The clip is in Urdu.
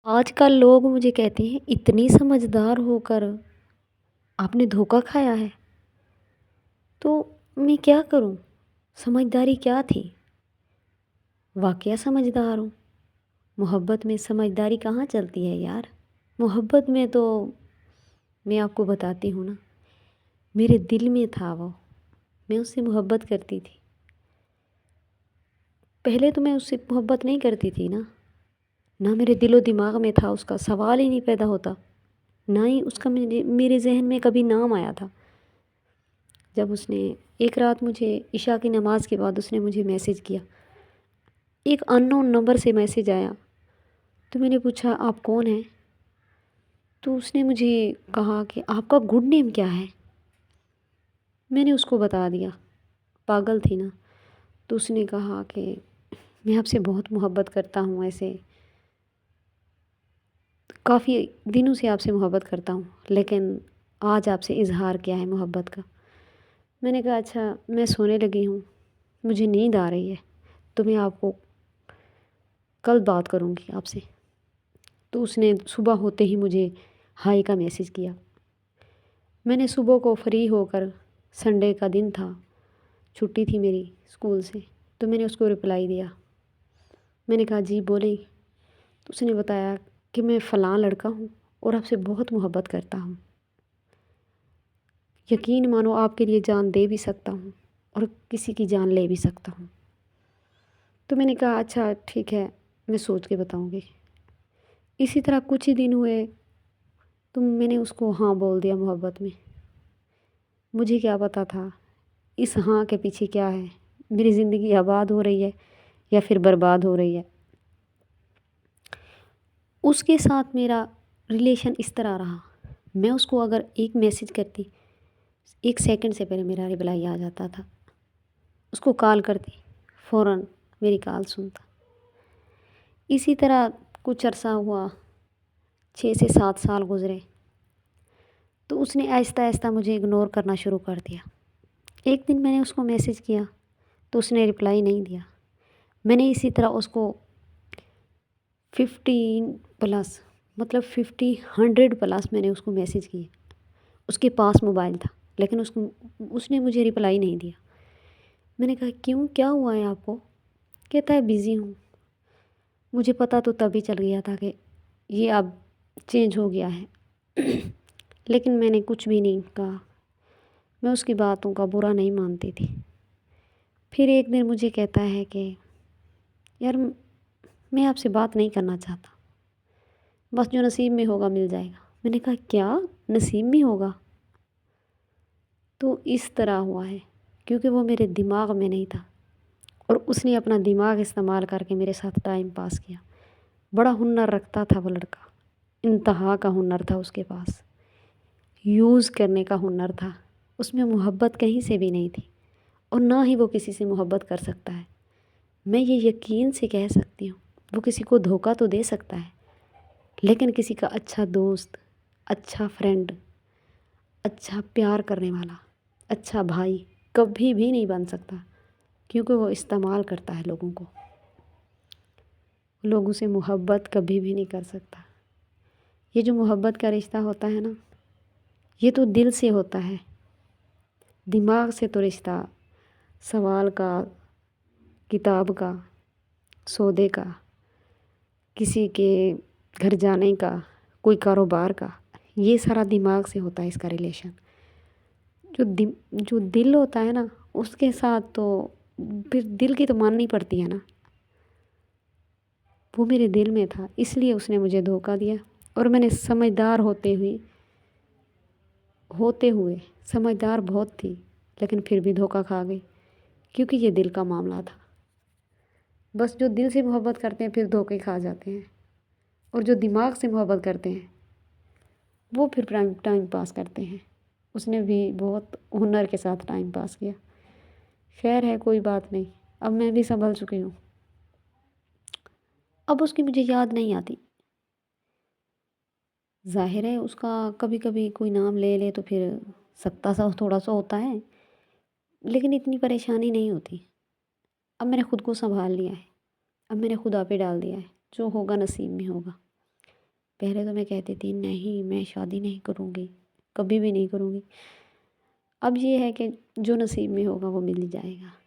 آج کل لوگ مجھے کہتے ہیں اتنی سمجھدار ہو کر آپ نے دھوکا کھایا ہے تو میں کیا کروں؟ سمجھداری کیا تھی؟ واقعہ سمجھدار ہوں۔ محبت میں سمجھداری کہاں چلتی ہے یار؟ محبت میں تو میں آپ کو بتاتی ہوں نا، میرے دل میں تھا وہ، میں اس سے محبت کرتی تھی۔ پہلے تو میں اس سے محبت نہیں کرتی تھی نا، نہ میرے دل و دماغ میں تھا، اس کا سوال ہی نہیں پیدا ہوتا، نہ ہی اس کا میرے ذہن میں کبھی نام آیا تھا۔ جب اس نے ایک رات مجھے عشاء کی نماز کے بعد اس نے مجھے میسج کیا، ایک ان نون نمبر سے میسج آیا، تو میں نے پوچھا آپ کون ہیں؟ تو اس نے مجھے کہا کہ آپ کا گڈ نیم کیا ہے؟ میں نے اس کو بتا دیا، پاگل تھی نا۔ تو اس نے کہا کہ میں آپ سے بہت محبت کرتا ہوں، ایسے کافی دنوں سے آپ سے محبت کرتا ہوں، لیکن آج آپ سے اظہار کیا ہے محبت کا۔ میں نے کہا اچھا میں سونے لگی ہوں، مجھے نیند آ رہی ہے، تو میں آپ کو کل بات کروں گی آپ سے۔ تو اس نے صبح ہوتے ہی مجھے ہائی کا میسج کیا۔ میں نے صبح کو فری ہو کر، سنڈے کا دن تھا، چھٹی تھی میری اسکول سے، تو میں نے اس کو رپلائی دیا۔ میں نے کہا جی بولیں۔ تو اس نے بتایا کہ میں فلاں لڑکا ہوں اور آپ سے بہت محبت کرتا ہوں، یقین مانو آپ کے لیے جان دے بھی سکتا ہوں اور کسی کی جان لے بھی سکتا ہوں۔ تو میں نے کہا اچھا ٹھیک ہے، میں سوچ کے بتاؤں گی۔ اسی طرح کچھ ہی دن ہوئے تو میں نے اس کو ہاں بول دیا محبت میں۔ مجھے کیا پتا تھا اس ہاں کے پیچھے کیا ہے، میری زندگی آباد ہو رہی ہے یا پھر برباد ہو رہی ہے۔ اس کے ساتھ میرا ریلیشن اس طرح رہا، میں اس کو اگر ایک میسج کرتی، 1 سیکنڈ سے پہلے میرا رپلائی آ جاتا تھا۔ اس کو کال کرتی، فوراً میری کال سنتا۔ اسی طرح کچھ عرصہ ہوا، 6 سے 7 سال گزرے، تو اس نے آہستہ آہستہ مجھے اگنور کرنا شروع کر دیا۔ ایک دن میں نے اس کو میسج کیا تو اس نے رپلائی نہیں دیا۔ میں نے اسی طرح اس کو 15+ مطلب 100+ میں نے اس کو میسج کیے۔ اس کے پاس موبائل تھا لیکن اس نے مجھے رپلائی نہیں دیا۔ میں نے کہا کیوں، کیا ہوا ہے آپ کو؟ کہتا ہے بزی ہوں۔ مجھے پتا تو تبھی چل گیا تھا کہ یہ اب چینج ہو گیا ہے، لیکن میں نے کچھ بھی نہیں کہا، میں اس کی باتوں کا برا نہیں مانتی تھی۔ پھر ایک دن مجھے کہتا ہے کہ یار میں آپ سے بات نہیں کرنا چاہتا، بس جو نصیب میں ہوگا مل جائے گا۔ میں نے کہا کیا نصیب میں ہوگا؟ تو اس طرح ہوا ہے کیونکہ وہ میرے دماغ میں نہیں تھا اور اس نے اپنا دماغ استعمال کر کے میرے ساتھ ٹائم پاس کیا۔ بڑا ہنر رکھتا تھا وہ لڑکا، انتہا کا ہنر تھا اس کے پاس، یوز کرنے کا ہنر تھا، اس میں محبت کہیں سے بھی نہیں تھی اور نہ ہی وہ کسی سے محبت کر سکتا ہے۔ میں یہ یقین سے کہہ سکتی ہوں وہ کسی کو دھوکہ تو دے سکتا ہے لیکن کسی کا اچھا دوست، اچھا فرینڈ، اچھا پیار کرنے والا، اچھا بھائی کبھی بھی نہیں بن سکتا، کیونکہ وہ استعمال کرتا ہے لوگوں کو، لوگوں سے محبت کبھی بھی نہیں کر سکتا۔ یہ جو محبت کا رشتہ ہوتا ہے نا، یہ تو دل سے ہوتا ہے، دماغ سے تو رشتہ سوال کا، کتاب کا، سودے کا، کسی کے گھر جانے کا، کوئی کاروبار کا، یہ سارا دماغ سے ہوتا ہے اس کا ریلیشن۔ جو دل ہوتا ہے نا اس کے ساتھ تو پھر دل کی تو ماننی پڑتی ہے نا۔ وہ میرے دل میں تھا، اس لیے اس نے مجھے دھوکہ دیا اور میں نے سمجھدار ہوتے ہوئے سمجھدار بہت تھی لیکن پھر بھی دھوکہ کھا گئی، کیونکہ یہ دل کا معاملہ تھا۔ بس جو دل سے محبت کرتے ہیں پھر دھوکے کھا جاتے ہیں، اور جو دماغ سے محبت کرتے ہیں وہ پھر ٹائم پاس کرتے ہیں۔ اس نے بھی بہت ہنر کے ساتھ ٹائم پاس کیا۔ خیر ہے، کوئی بات نہیں، اب میں بھی سنبھل چکی ہوں، اب اس کی مجھے یاد نہیں آتی۔ ظاہر ہے اس کا کبھی کبھی کوئی نام لے لے تو پھر سکتا سا تھوڑا سا ہوتا ہے، لیکن اتنی پریشانی نہیں ہوتی۔ اب میں نے خود کو سنبھال لیا ہے، اب میں نے خدا پہ ڈال دیا ہے، جو ہوگا نصیب میں ہوگا۔ پہلے تو میں کہتی تھی نہیں میں شادی نہیں کروں گی، کبھی بھی نہیں کروں گی۔ اب یہ ہے کہ جو نصیب میں ہوگا وہ مل جائے گا۔